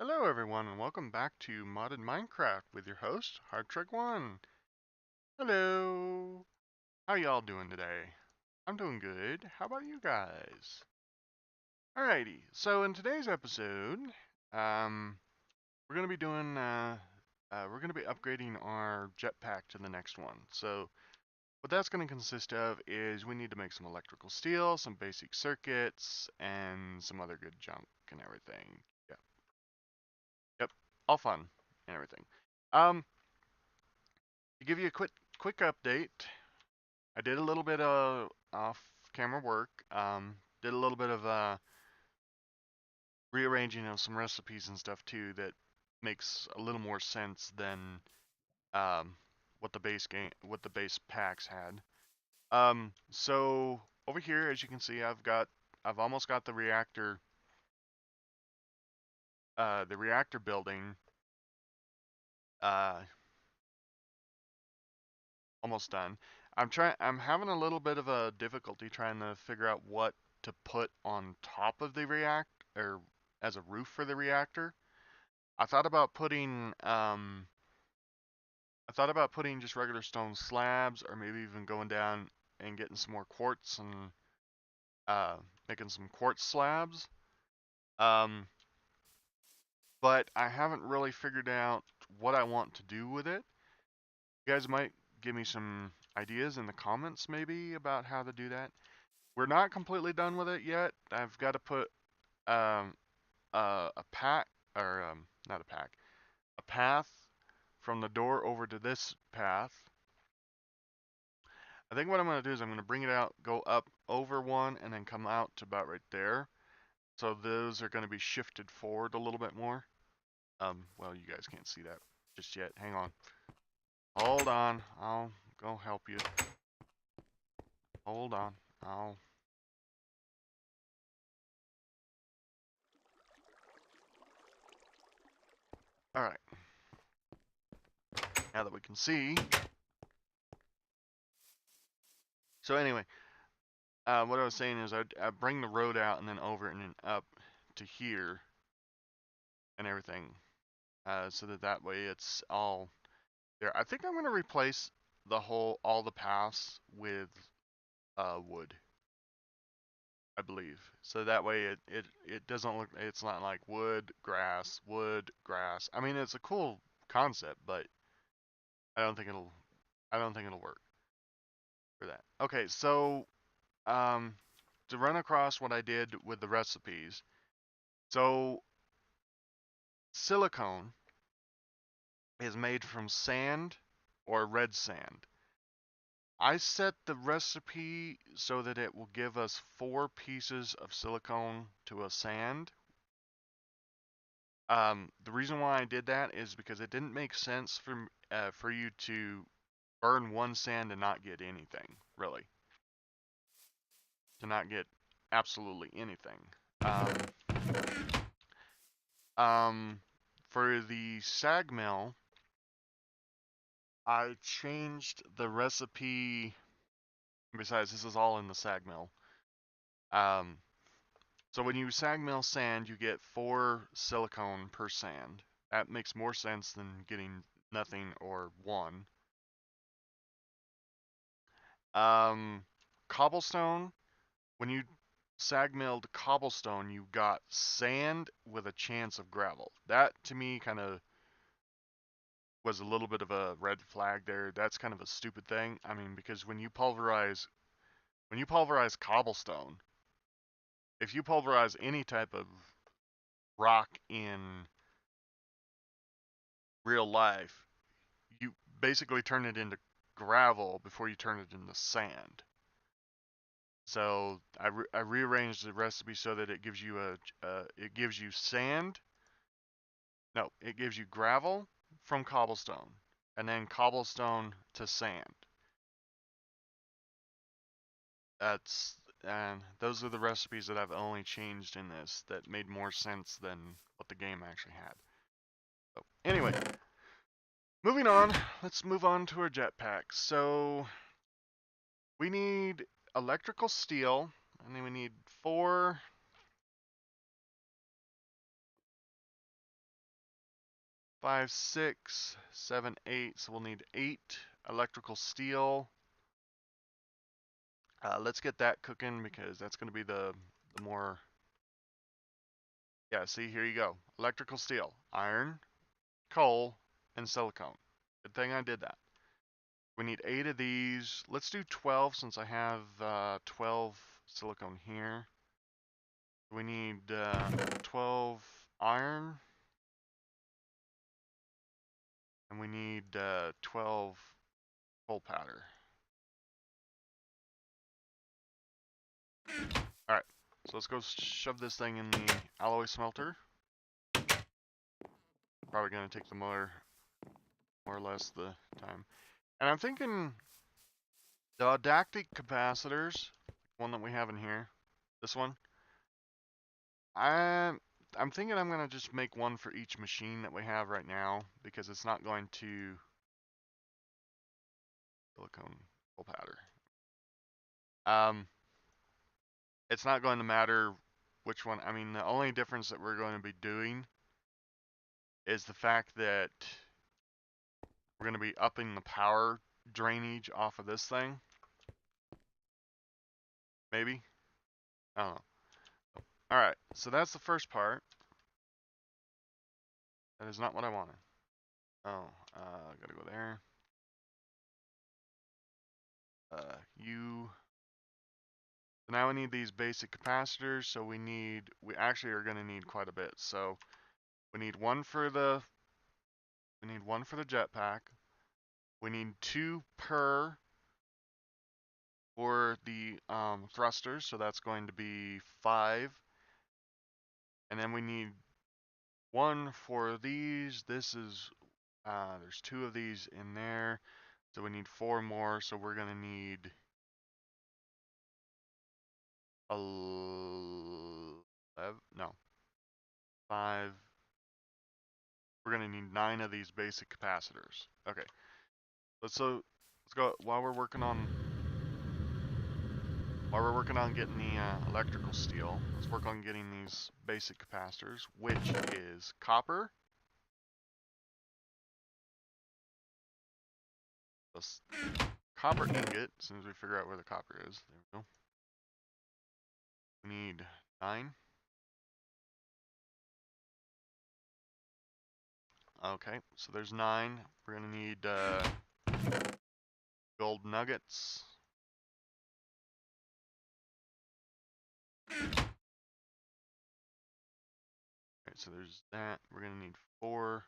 Hello everyone and welcome back to Modded Minecraft with your host, HardTrick1. Hello! How y'all doing today? I'm doing good. How about you guys? Alrighty, so in today's episode, we're gonna be doing, we're gonna be upgrading our jetpack to the next one. So what that's gonna consist of is we need to make some electrical steel, some basic circuits, and some other good junk and everything. Yep, all fun and everything. Um, To give you a quick update, I did a little bit of off-camera work. Did a little bit of rearranging of some recipes and stuff too that makes a little more sense than um, what the base packs had. So over here, as you can see, I've almost got the reactor building uh, almost done. I'm having a little bit of a difficulty trying to figure out what to put on top of the react or as a roof for the reactor. I thought about putting just regular stone slabs, or maybe even going down and getting some more quartz and uh, making some quartz slabs. Um, but I haven't really figured out what I want to do with it. You guys might give me some ideas in the comments maybe about how to do that. We're not completely done with it yet. I've got to put um, a pack, or not a pack, a path from the door over to this path. I think what I'm going to do is I'm going to bring it out, go up over one, and then come out to about right there. So those are going to be shifted forward a little bit more. Well, you guys can't see that just yet. Hang on. Hold on. I'll go help you. Hold on. I'll All right. Now that we can see. So anyway, what I was saying is I'd bring the road out and then over and then up to here and everything, so that way it's all there. I think I'm going to replace all the paths with wood, I believe. So that way it doesn't look, it's not like wood, grass, wood, grass. I mean, it's a cool concept, but I don't think it'll, I don't think it'll work for that. Okay, so um, to run across what I did with the recipes. So silicone is made from sand or red sand. I set the recipe so that it will give us 4 pieces of silicone to a sand. The reason why I did that is because it didn't make sense for you to burn one sand and not get anything, really. To not get absolutely anything. Um, for the sag mill, I changed the recipe. Besides, this is all in the sag mill. Um, so when you sag mill sand, you get 4 silicone per sand. That makes more sense than getting nothing or 1. Um, Cobblestone, when you sag milled cobblestone, you got sand with a chance of gravel. That to me kind of was a little bit of a red flag there. That's kind of a stupid thing. I mean, because when you pulverize cobblestone, if you pulverize any type of rock in real life, you basically turn it into gravel before you turn it into sand. So I rearranged the recipe so that it gives you it gives you sand. No, it gives you gravel from cobblestone, and then cobblestone to sand. That's and those are the recipes that I've only changed in this that made more sense than what the game actually had. So anyway, moving on. Let's move on to our jetpack. So we need electrical steel, and then we need 4 5, 6, 7, 8. So we'll need 8 electrical steel. Let's get that cooking because that's going to be the more. Yeah, see, here you go. Electrical steel, iron, coal, and silicone. Good thing I did that. We need 8 of these. Let's do 12 since I have 12 silicone here. We need 12 iron. And we need 12 coal powder. Alright, so let's go shove this thing in the alloy smelter. Probably going to take the more or less the time. And I'm thinking the didactic capacitors, one that we have in here, this one, I'm thinking I'm going to just make one for each machine that we have right now because it's not going to silicone coal powder. It's not going to matter which one. I mean, the only difference that we're going to be doing is the fact that we're going to be upping the power drainage off of this thing. Maybe. I don't know. Alright, so that's the first part. That is not what I wanted. Oh, gotta go there. So now we need these basic capacitors, so we actually are gonna need quite a bit. So we need one for the jetpack. We need 2 per for the thrusters, so that's going to be 5. And then we need 1 for these. This is there's 2 of these in there, so we need 4 more. So we're gonna need 11, no, 5. We're gonna need 9 of these basic capacitors. Okay, let's go while we're working on getting the electrical steel. Let's work on getting these basic capacitors, which is copper. Let's copper ingot, as soon as we figure out where the copper is. There we go. We need 9. Okay, so there's 9. We're gonna need gold nuggets. Alright, so there's that. We're gonna need 4.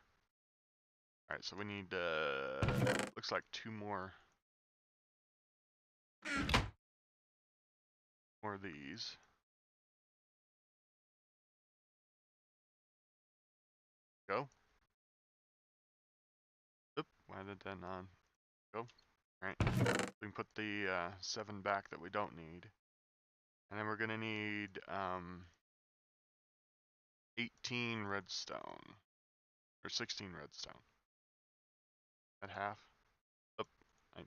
Alright, so we need looks like 2 more of these. Go. Oop, why did that not go? Alright, we can put the 7 back that we don't need. And then we're gonna need 18 redstone. Or 16 redstone. At half. Oop, there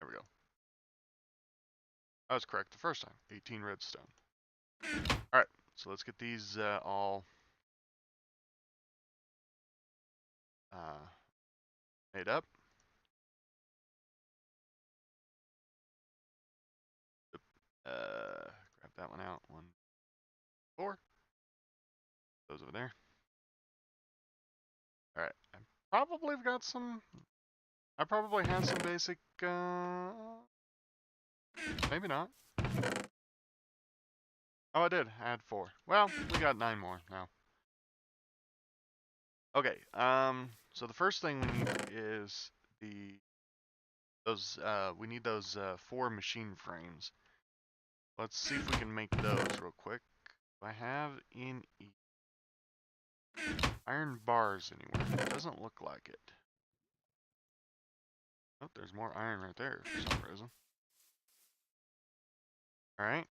we go. I was correct the first time. 18 redstone. Alright, so let's get these all made up. Grab that one out. 1, 4. Those over there. Alright, I probably got some. I probably had some basic. Maybe not. Oh, I did. I had 4. Well, we got 9 more now. Okay. So the first thing we need is we need those 4 machine frames. Let's see if we can make those real quick. Do I have iron bars anywhere? It doesn't look like it. Oh, there's more iron right there for some reason. Alright.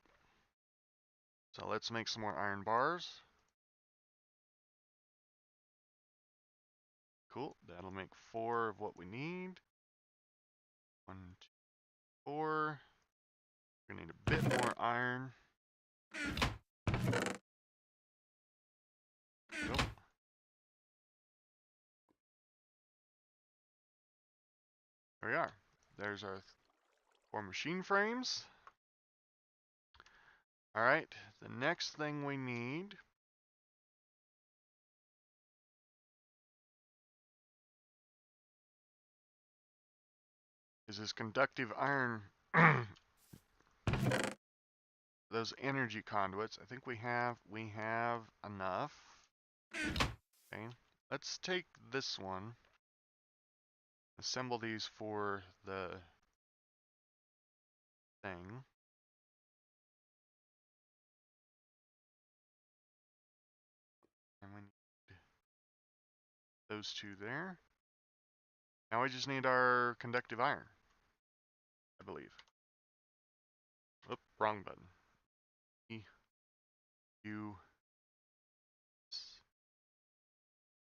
So let's make some more iron bars. Cool. That'll make 4 of what we need. 1, 2, 4. We're gonna need a bit more iron. Go. There we are. There's our 4 machine frames. All right, the next thing we need is this conductive iron, those energy conduits. I think we have enough. Okay, let's take this one, assemble these for the thing. And we need those 2 there. Now we just need our conductive iron, I believe. Oop, wrong button. E, U.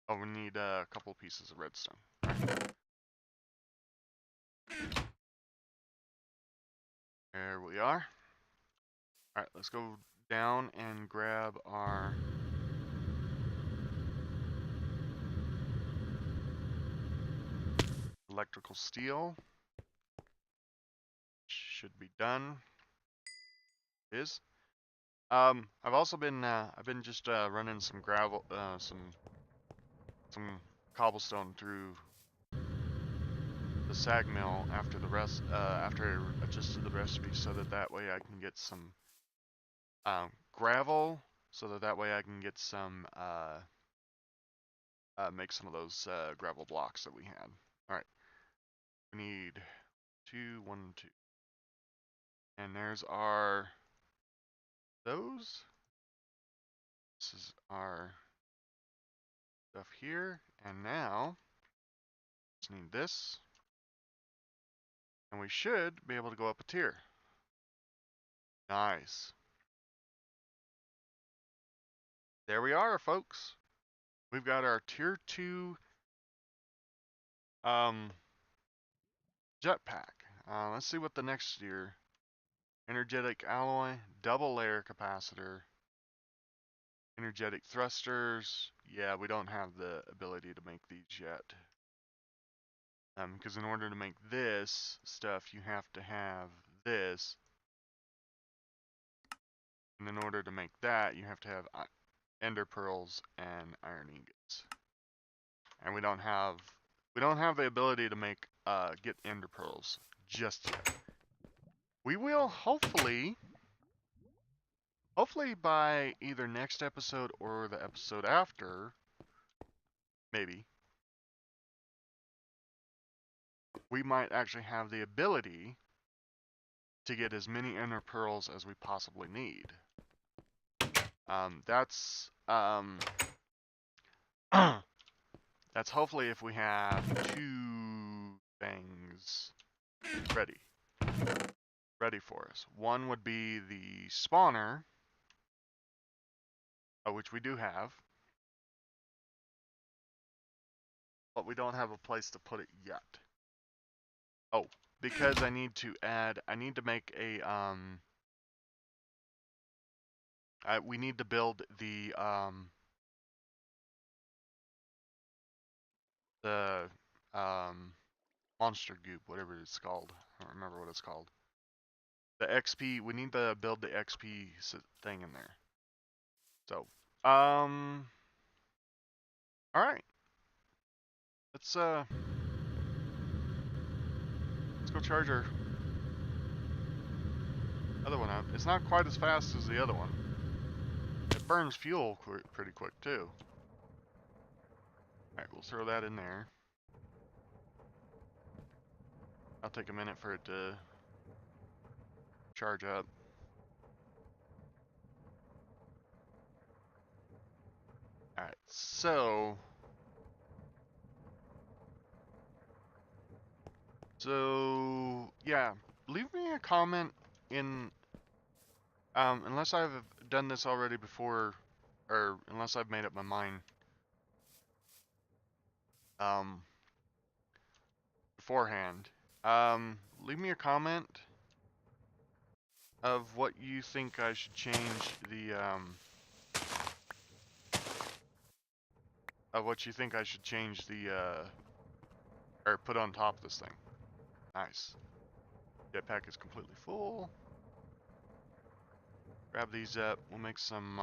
Oh, we need a couple pieces of redstone. There we are. Alright, let's go down and grab our electrical steel. Should be done. It is. I've also been just running some gravel, some cobblestone through the sag mill after after I adjusted the recipe, so that way I can get some gravel, so that way I can get some make some of those gravel blocks that we had. All right, we need 2, 1, 2, and there's our those. This is our stuff here, and now just need this, and we should be able to go up a tier. Nice. There we are, folks. We've got our tier 2 jetpack. Let's see what the next tier. Energetic alloy, double layer capacitor, energetic thrusters. Yeah, we don't have the ability to make these yet. Because in order to make this stuff, you have to have this. And in order to make that, you have to have ender pearls and iron ingots. And we don't have the ability to make get ender pearls just yet. We will hopefully by either next episode or the episode after, maybe, we might actually have the ability to get as many ender pearls as we possibly need. That's that's hopefully if we have 2 things ready for us. One would be the spawner, which we do have, but we don't have a place to put it yet. Oh, because I need to make a we need to build the monster goop, whatever it's called. I don't remember what it's called. The XP, we need to build the XP thing in there. So, all right. Let's go charge our other one up. It's not quite as fast as the other one. It burns fuel pretty quick too. All right, we'll throw that in there. I'll take a minute for it to charge up. All right, so yeah, leave me a comment in unless I've done this already before, or unless I've made up my mind beforehand. Leave me a comment of what you think I should change the or put on top of this thing. Nice. Jetpack is completely full. Grab these up. We'll make some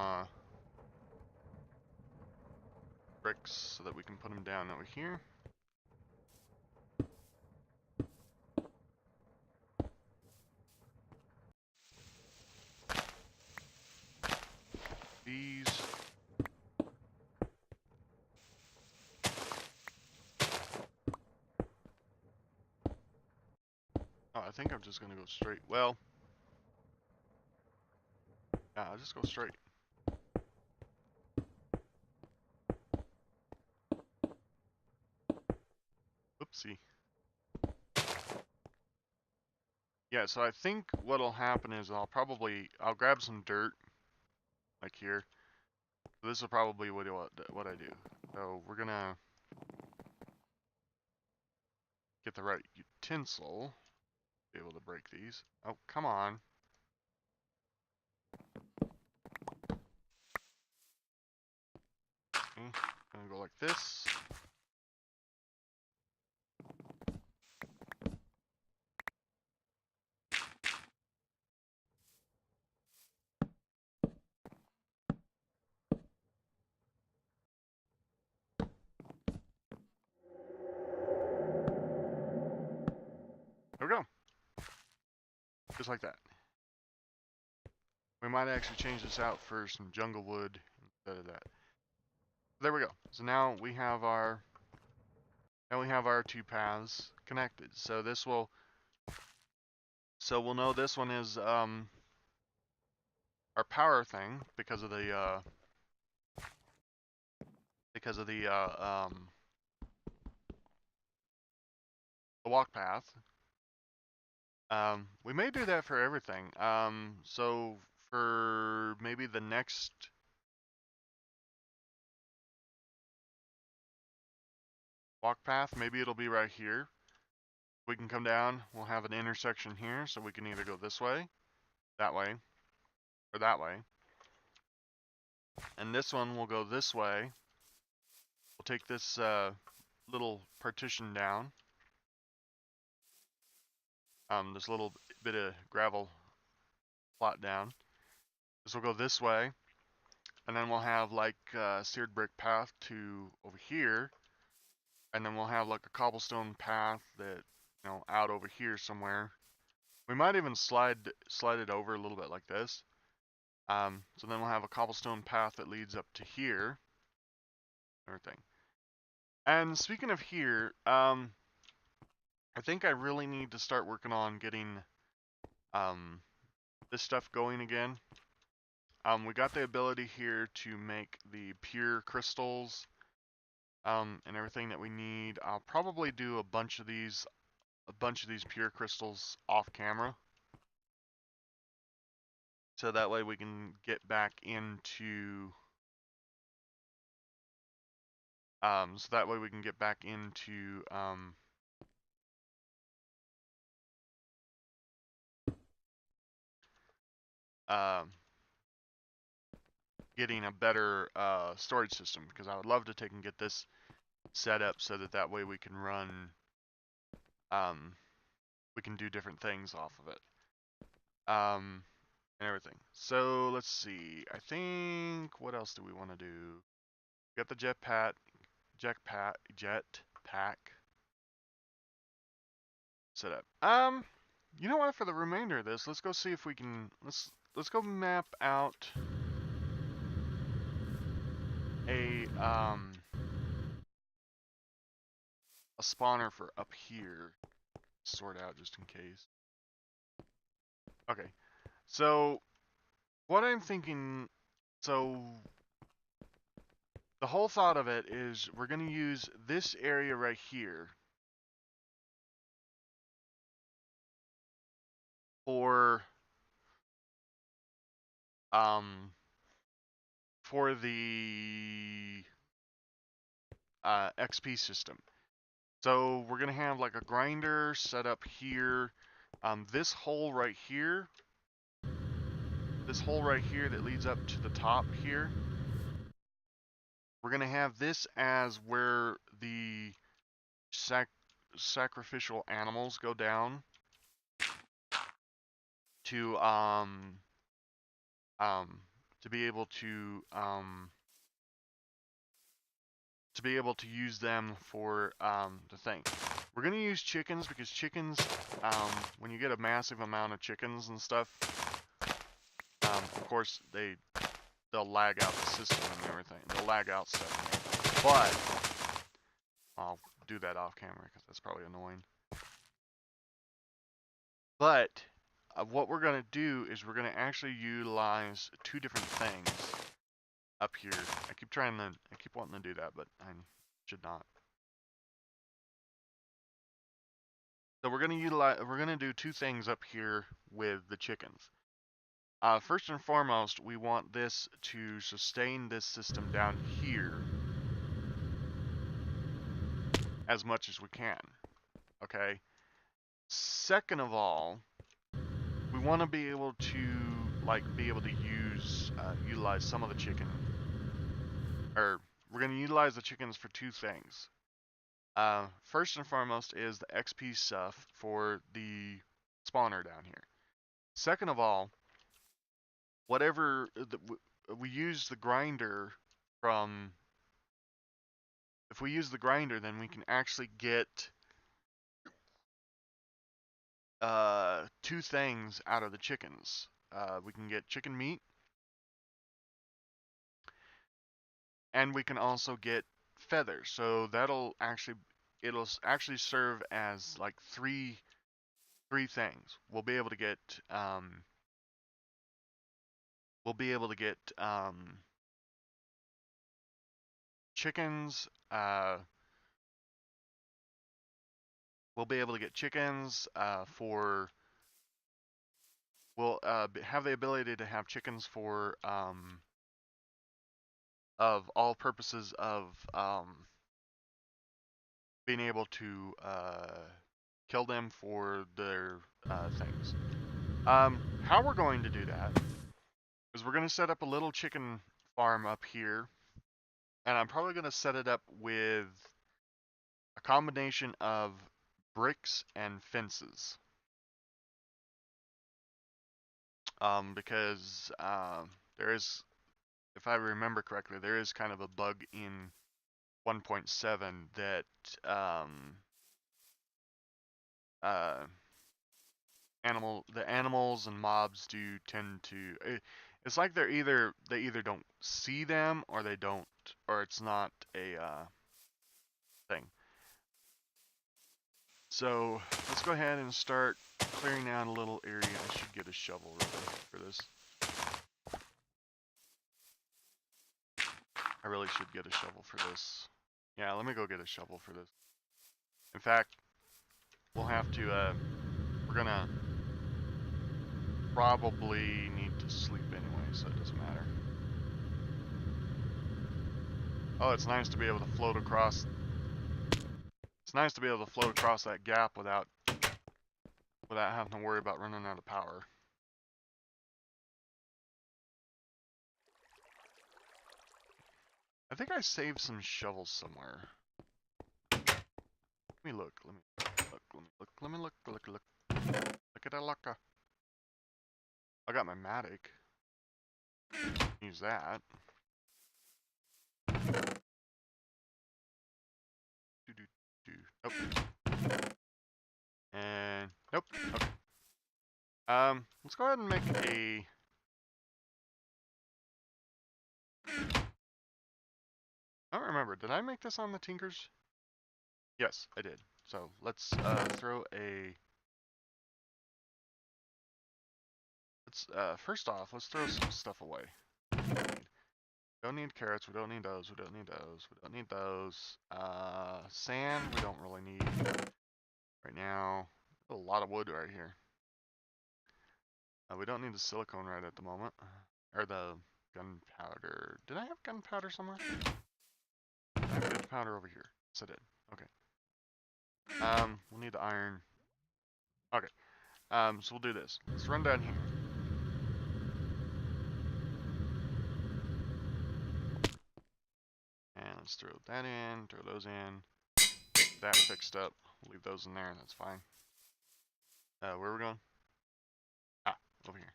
bricks so that we can put them down over here. These. Oh, I think I'm just gonna go straight. Well, yeah, I'll just go straight. Oopsie. Yeah, so I think what'll happen is I'll grab some dirt, like here. So this is probably what I do. So we're gonna get the right utensil to be able to break these. Oh, come on. Okay, gonna go like this. There we go. Just like that. We might actually change this out for some jungle wood instead of that. There we go. So now we have our two paths connected. So we'll know this one is our power thing because of the walk path. We may do that for everything. So for maybe the next walk path, maybe it'll be right here. We can come down, we'll have an intersection here, so we can either go this way, or that way. And this one will go this way. We'll take this little partition down. This little bit of gravel plot down. This will go this way. And then we'll have like a seared brick path to over here. And then we'll have like a cobblestone path that, out over here somewhere. We might even slide it over a little bit like this. So then we'll have a cobblestone path that leads up to here. Everything. And speaking of here, I think I really need to start working on getting this stuff going again. We got the ability here to make the pure crystals and everything that we need. I'll probably do a bunch of these pure crystals off camera. So that way we can get back into getting a better storage system, because I would love to take and get this set up so that way we can run we can do different things off of it and everything. So let's see, I think, what else do we want to do? We got the jetpack set up. You know what, for the remainder of this, let's go see if we can, let's go map out a spawner for up here, sort out just in case. Okay, so what I'm thinking, so the whole thought of it is we're going to use this area right here for the XP system. So we're gonna have like a grinder set up here. This hole right here that leads up to the top here, we're gonna have this as where the sacrificial animals go down to be able to use them for the thing. We're gonna use chickens because chickens, when you get a massive amount of chickens and stuff, of course they'll lag out the system and everything. They'll lag out stuff. But I'll do that off camera because that's probably annoying. But what we're gonna do is we're gonna actually utilize two different things up here. I keep wanting to do that, but I should not. So we're gonna do two things up here with the chickens. First and foremost, we want this to sustain this system down here as much as we can. Okay. Second of all, we want to be able to utilize some of the chicken, or we're going to utilize the chickens for two things. First and foremost is the XP stuff for the spawner down here. Second of all, we use the grinder from. If we use the grinder, then we can actually get two things out of the chickens. We can get chicken meat, and we can also get feathers. So it'll actually serve as like three things. We'll be able to get chickens. We'll be able to get chickens we'll have the ability to have chickens for of all purposes of being able to kill them for their things. How we're going to do that is we're going to set up a little chicken farm up here, and I'm probably going to set it up with a combination of bricks and fences. Because there is, if I remember correctly, there is kind of a bug in 1.7 that the animals and mobs do tend to. It's like they either don't see them or they don't, or it's not a thing. So let's go ahead and start clearing out a little area. I should get a shovel really for this. I really should get a shovel for this. Yeah, let me go get a shovel for this. In fact, we'll have to, we're gonna probably need to sleep anyway, so it doesn't matter. Oh, it's nice to be able to float across. It's nice to be able to float across that gap without having to worry about running out of power. I think I saved some shovels somewhere. Let me look. Let me look. Look at that lucka. I got my matic. Use that. Nope. And nope. Okay. Let's go ahead and make a. I don't remember. Did I make this on the Tinkers? Yes, I did. So let's throw a. First off, let's throw some stuff away. We don't need carrots. We don't need those. We don't need those. We don't need those. Sand. We don't really need right now. A lot of wood right here. We don't need the silicone right at the moment, or the gunpowder. Did I have gunpowder somewhere? I have gunpowder over here. Yes, I did. Okay. We'll need the iron. Okay. So we'll do this. Let's run down here. And let's throw that in, throw those in. that fixed up. Leave those in there, that's fine. Where are we going? Ah, over here.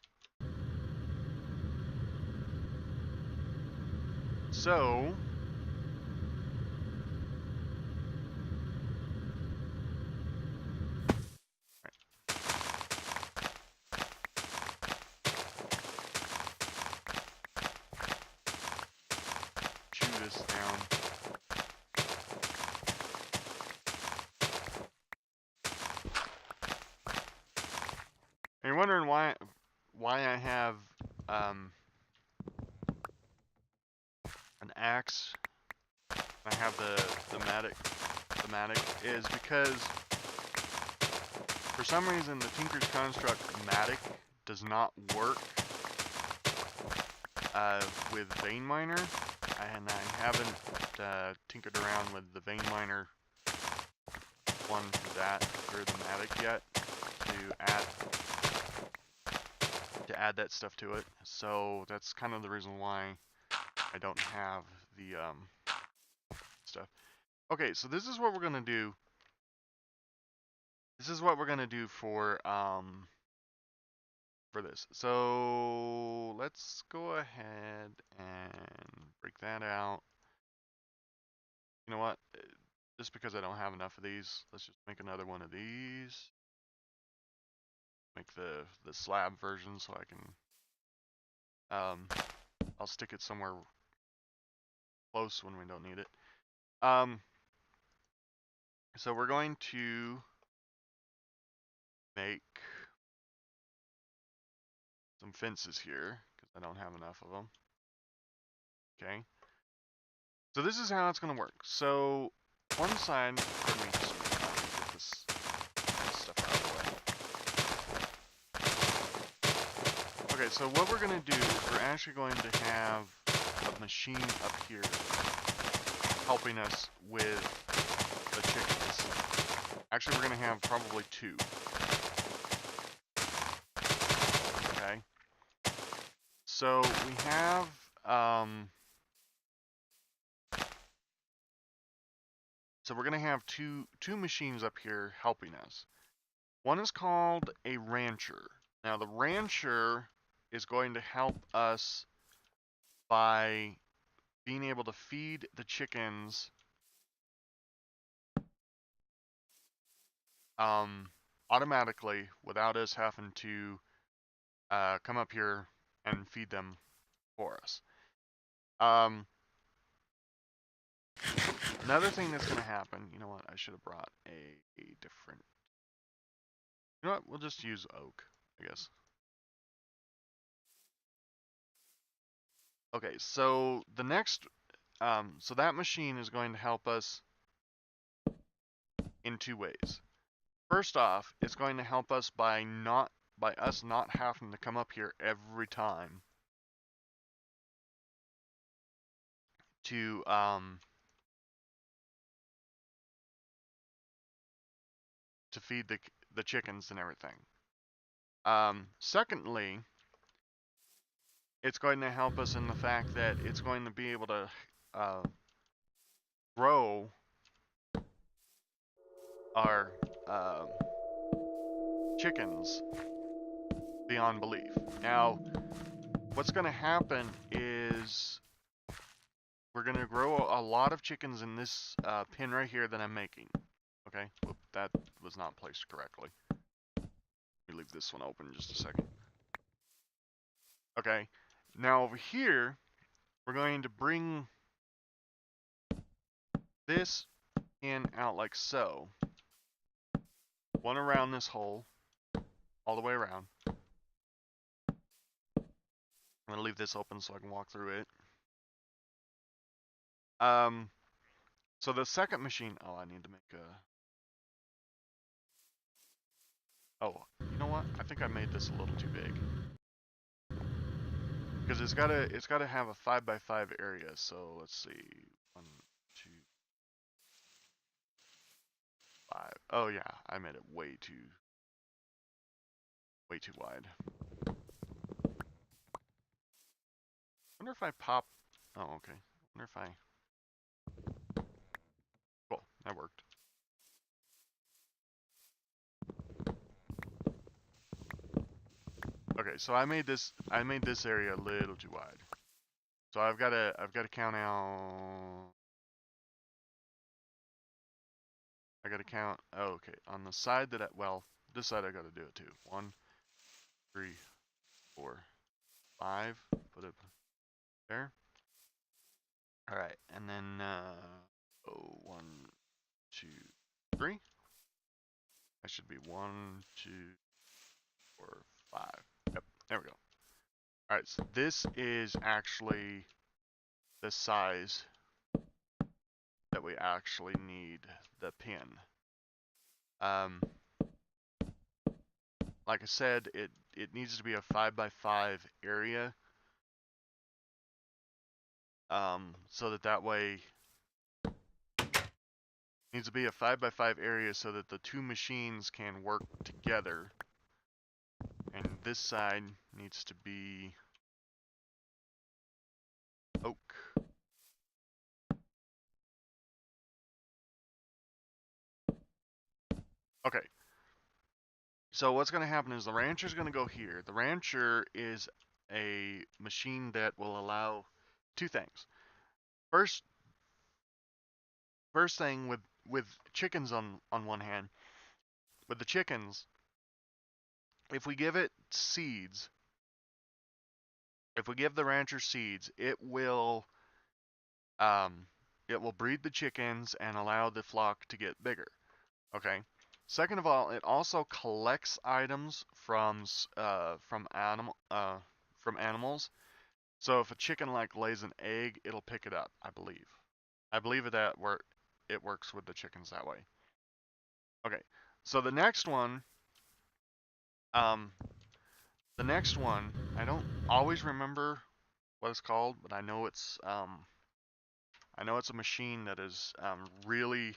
So, chew this down. And you're wondering why I have an axe. I have the matic is because for some reason the Tinker's Construct matic does not work with Vein Miner, and I haven't tinkered around with the Vein Miner one for that for the matic yet to add that stuff to it. So that's kind of the reason why I don't have the stuff. Okay, so this is what we're gonna do. This is what we're gonna do for this. So let's go ahead and break that out. You know what? Just because I don't have enough of these, let's just make another one of these. Make the slab version so I can I'll stick it somewhere close when we don't need it. So we're going to make some fences here because I don't have enough of them. Okay. So this is how it's going to work. So one side, let me just get this stuff out of the way. Okay, so what we're going to do is we're actually going to have a machine up here helping us with the chickens. Actually, we're going to have probably two. Okay. So we have so we're gonna have two machines up here helping us. One is called a rancher. Now the rancher is going to help us by being able to feed the chickens automatically without us having to come up here and feed them for us. Another thing that's going to happen, you know what, I should have brought a different, you know what, we'll just use oak, I guess. Okay, so the next, so that machine is going to help us in two ways. First off, it's going to help us by us not having to come up here every time to feed the chickens and everything. Secondly, it's going to help us in the fact that it's going to be able to grow our chickens beyond belief. Now, what's going to happen is we're going to grow a lot of chickens in this pin right here that I'm making. Okay, whoop, that was not placed correctly. Let me leave this one open just a second. Okay, now over here, we're going to bring this in out like so. One around this hole, all the way around. I'm going to leave this open so I can walk through it. So the second machine, oh, I need to make a, oh, you know what? I think I made this a little too big. Because it's gotta have a 5x5 area, so let's see. 1, 2, 5. Oh yeah, I made it way too wide. Wonder if I pop, oh okay. Wonder if I, cool, that worked. Okay, so I made this area a little too wide. So I've got to count out. I got to count. Oh, okay, on the side that this side I got to do it too. 1, 3, 4, 5. Put it there. All right, and then 1, 2, 3. That should be 1, 2, 4, 5. Yep, there we go. All right, so this is actually the size that we actually need the pin. Like I said, it needs to be a 5x5 area, so that way needs to be a 5x5 area so that the two machines can work together. And this side needs to be oak. Okay. So what's going to happen is the rancher's going to go here. The rancher is a machine that will allow two things. First thing with chickens on one hand, with the chickens, if we give it seeds, if we give the rancher seeds, it will breed the chickens and allow the flock to get bigger. Okay. Second of all, it also collects items from animals. So if a chicken lays an egg, it'll pick it up. I believe. I believe that it works with the chickens that way. Okay. So the next one, I don't always remember what it's called, but I know it's a machine that is really.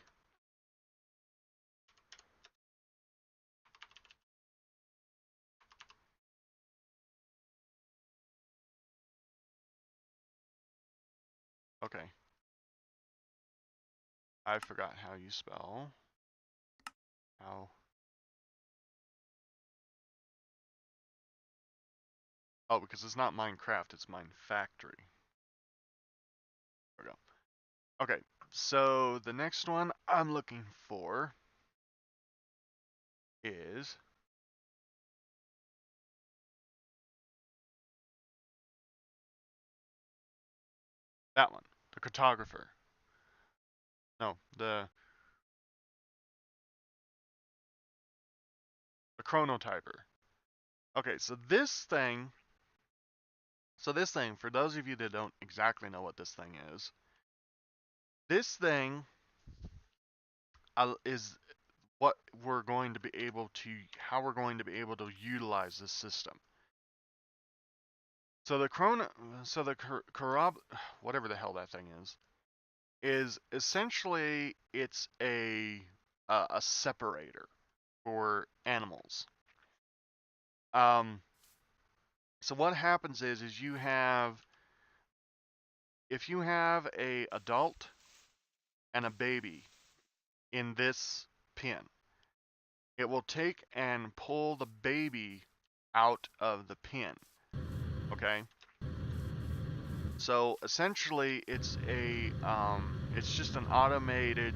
Okay. I forgot how you spell. How? Oh, because it's not Minecraft, it's Minefactory. There we go. Okay, so the next one I'm looking for is that one, the cartographer. No, the chronotyper. Okay, so this thing, for those of you that don't exactly know what this thing is, this thing is what we're going to be able to, how we're going to be able to utilize this system. So the whatever the hell that thing is essentially it's a separator for animals. So what happens is if you have a adult and a baby in this pen, it will take and pull the baby out of the pen. Okay. So essentially, it's just an automated.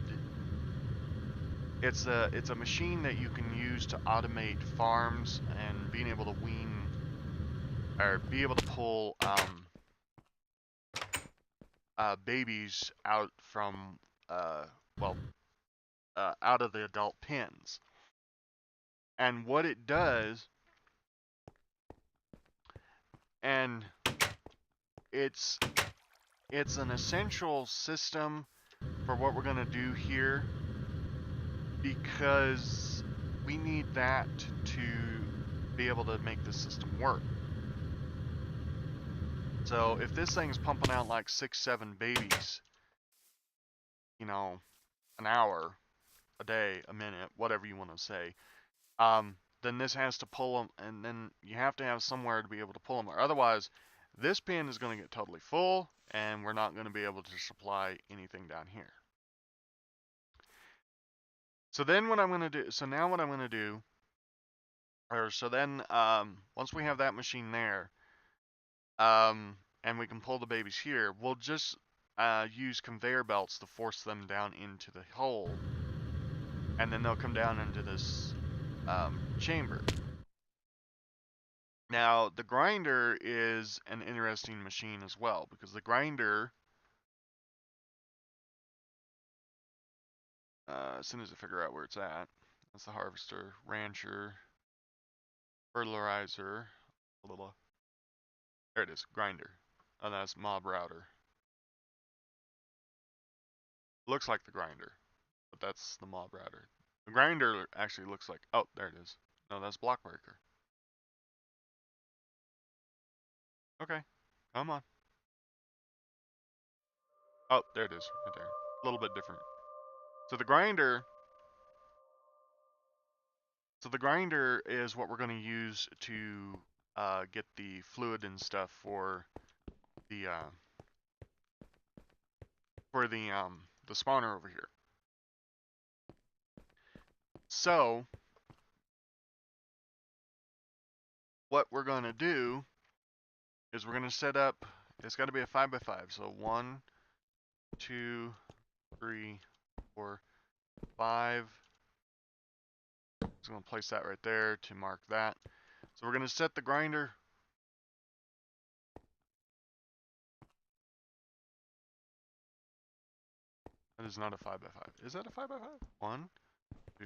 It's a machine that you can use to automate farms and being able to wean or be able to pull babies out from out of the adult pens. And what it does, and it's an essential system for what we're gonna do here, because we need that to be able to make the system work. So if this thing's pumping out like 6-7 babies, you know, an hour, a day, a minute, whatever you want to say, then this has to pull them, and then you have to have somewhere to be able to pull them, or otherwise this pen is going to get totally full and we're not going to be able to supply anything down here. So then what I'm going to do, Or so then, once we have that machine there, and we can pull the babies here, we'll just use conveyor belts to force them down into the hole, and then they'll come down into this chamber. Now, the grinder is an interesting machine as well, because the grinder, as soon as I figure out where it's at, that's the harvester, rancher, fertilizer, there it is, grinder. Oh, that's mob router. Looks like the grinder, but that's the mob router. The grinder actually looks like, oh, there it is. No, that's block breaker. Okay, come on. Oh, there it is, right there. A little bit different. So the grinder is what we're going to use to get the fluid and stuff for the spawner over here. So what we're going to do is we're going to set up. It's got to be a 5x5. So 1, 2, 3, 4, 5. I'm going to place that right there to mark that. So we're going to set the grinder. That is not a 5x5. Is that a 5x5? 1, 2,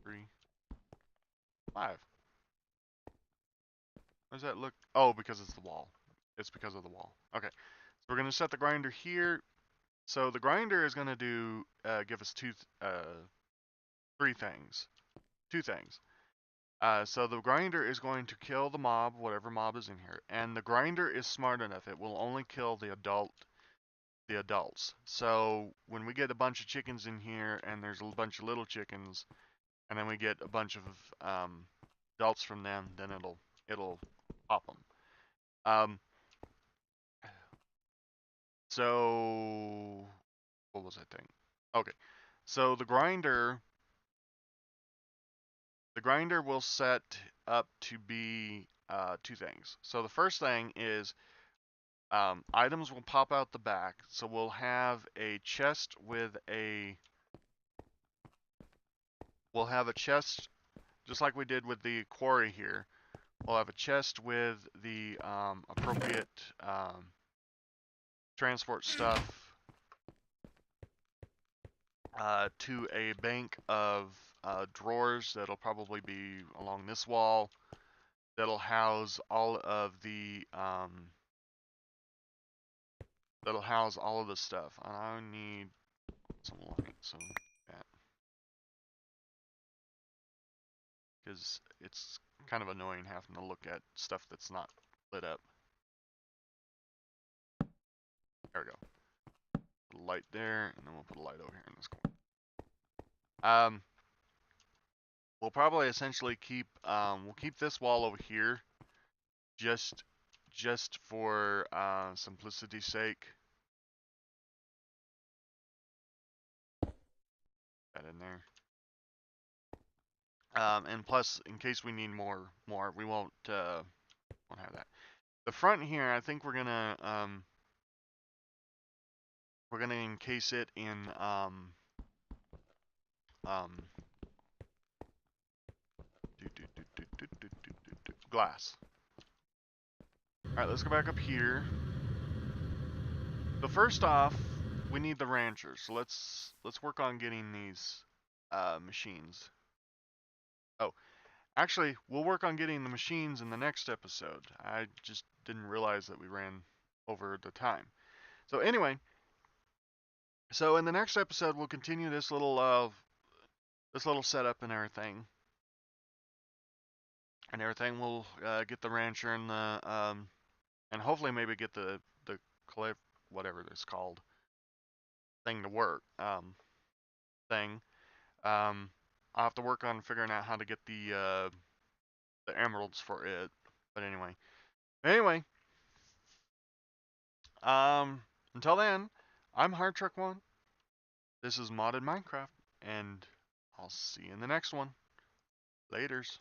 3, 5. How does that look? Oh, because it's the wall. It's because of the wall. Okay. So we're going to set the grinder here. So the grinder is going to do, give us three things. Two things. So the grinder is going to kill the mob, whatever mob is in here. And the grinder is smart enough. It will only kill the adults. So when we get a bunch of chickens in here and there's a bunch of little chickens, and then we get a bunch of adults from them, then it'll pop them. So what was I thinking? Okay, so the grinder will set up to be two things. So the first thing is items will pop out the back. So we'll have a chest with we'll have a chest just like we did with the quarry here. We'll have a chest with the appropriate transport stuff to a bank of drawers that'll probably be along this wall that'll house all of the stuff. And I need some light, so that, because it's kind of annoying having to look at stuff that's not lit up. There we go. Put a light there, and then we'll put a light over here in this corner. We'll probably essentially keep we'll keep this wall over here just for simplicity's sake. That in there. And plus, in case we need more, we won't have that. The front here, I think we're gonna encase it in glass. All right, let's go back up here. So first off, we need the rancher. So let's work on getting these machines. Oh, actually, we'll work on getting the machines in the next episode. I just didn't realize that we ran over the time. So anyway, so in the next episode, we'll continue this little setup and everything. And everything, we'll get the rancher and the and hopefully maybe get the cliff, whatever it's called, thing to work. Thing. I'll have to work on figuring out how to get the emeralds for it. But anyway, until then, I'm Hard Truck One. This is Modded Minecraft, and I'll see you in the next one. Laters.